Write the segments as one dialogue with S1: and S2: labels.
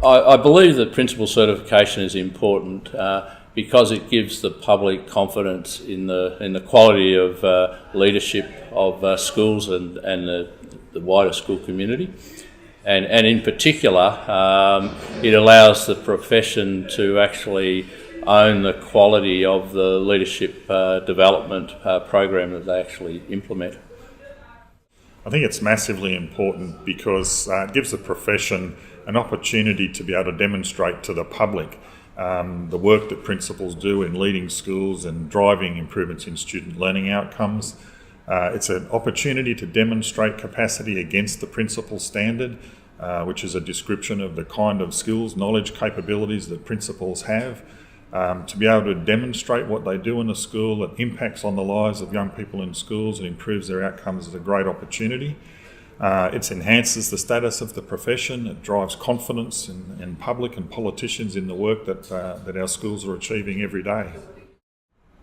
S1: I believe that principal certification is important because it gives the public confidence in the quality of leadership of schools and the wider school community. And in particular, it allows the profession to actually own the quality of the leadership development program that they actually implement.
S2: I think it's massively important because it gives the profession an opportunity to be able to demonstrate to the public the work that principals do in leading schools and driving improvements in student learning outcomes. It's an opportunity to demonstrate capacity against the principal standard, which is a description of the kind of skills, knowledge, capabilities that principals have. To be able to demonstrate what they do in a school that impacts on the lives of young people in schools and improves their outcomes is a great opportunity. It enhances the status of the profession. It drives confidence in public and politicians in the work that our schools are achieving every day.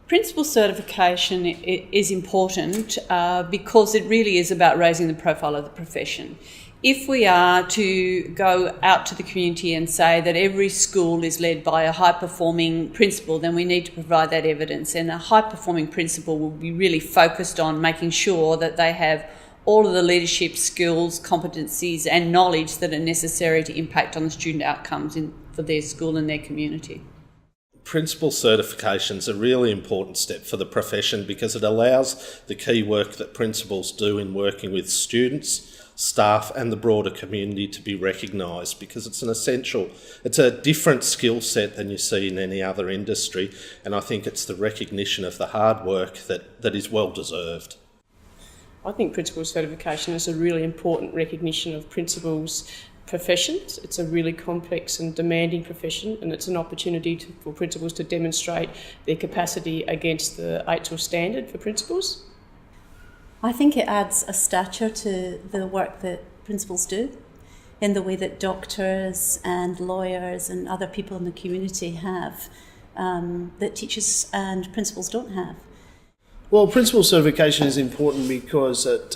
S3: Principal certification is important because it really is about raising the profile of the profession. If we are to go out to the community and say that every school is led by a high-performing principal, then we need to provide that evidence. And a high-performing principal will be really focused on making sure that they have all of the leadership skills, competencies and knowledge that are necessary to impact on the student outcomes for their school and their community.
S4: Principal certifications are a really important step for the profession because it allows the key work that principals do in working with students, staff and the broader community to be recognised, because it's a different skill set than you see in any other industry, and I think it's the recognition of the hard work that is well deserved.
S5: I think principal certification is a really important recognition of principals' professions. It's a really complex and demanding profession, and it's an opportunity for principals to demonstrate their capacity against the AITSL standard for principals.
S6: I think it adds a stature to the work that principals do in the way that doctors and lawyers and other people in the community have, that teachers and principals don't have.
S7: Well, principal certification is important because it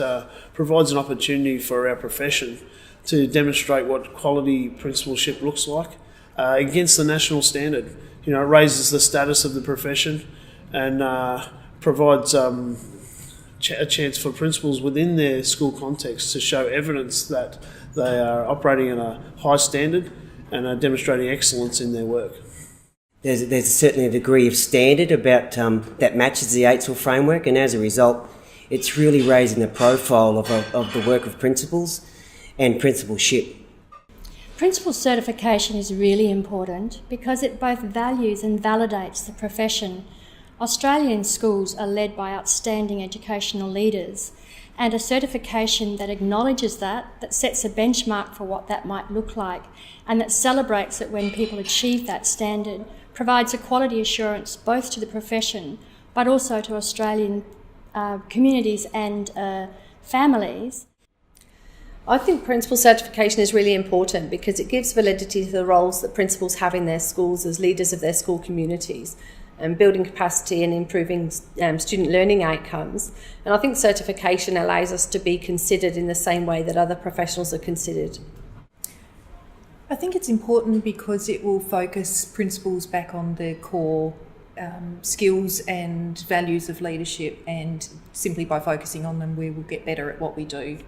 S7: provides an opportunity for our profession to demonstrate what quality principalship looks like against the national standard. It raises the status of the profession and provides a chance for principals within their school context to show evidence that they are operating at a high standard and are demonstrating excellence in their work.
S8: There's certainly a degree of standard about that matches the AITSL framework, and as a result, it's really raising the profile of the work of principals and principalship.
S9: Principal certification is really important because it both values and validates the profession. Australian schools are led by outstanding educational leaders, and a certification that acknowledges that sets a benchmark for what that might look like, and that celebrates it when people achieve that standard, provides a quality assurance both to the profession but also to Australian communities and families.
S10: I think principal certification is really important because it gives validity to the roles that principals have in their schools as leaders of their school communities, and building capacity and improving student learning outcomes. And I think certification allows us to be considered in the same way that other professionals are considered.
S11: I think it's important because it will focus principals back on their core skills and values of leadership, and simply by focusing on them we will get better at what we do.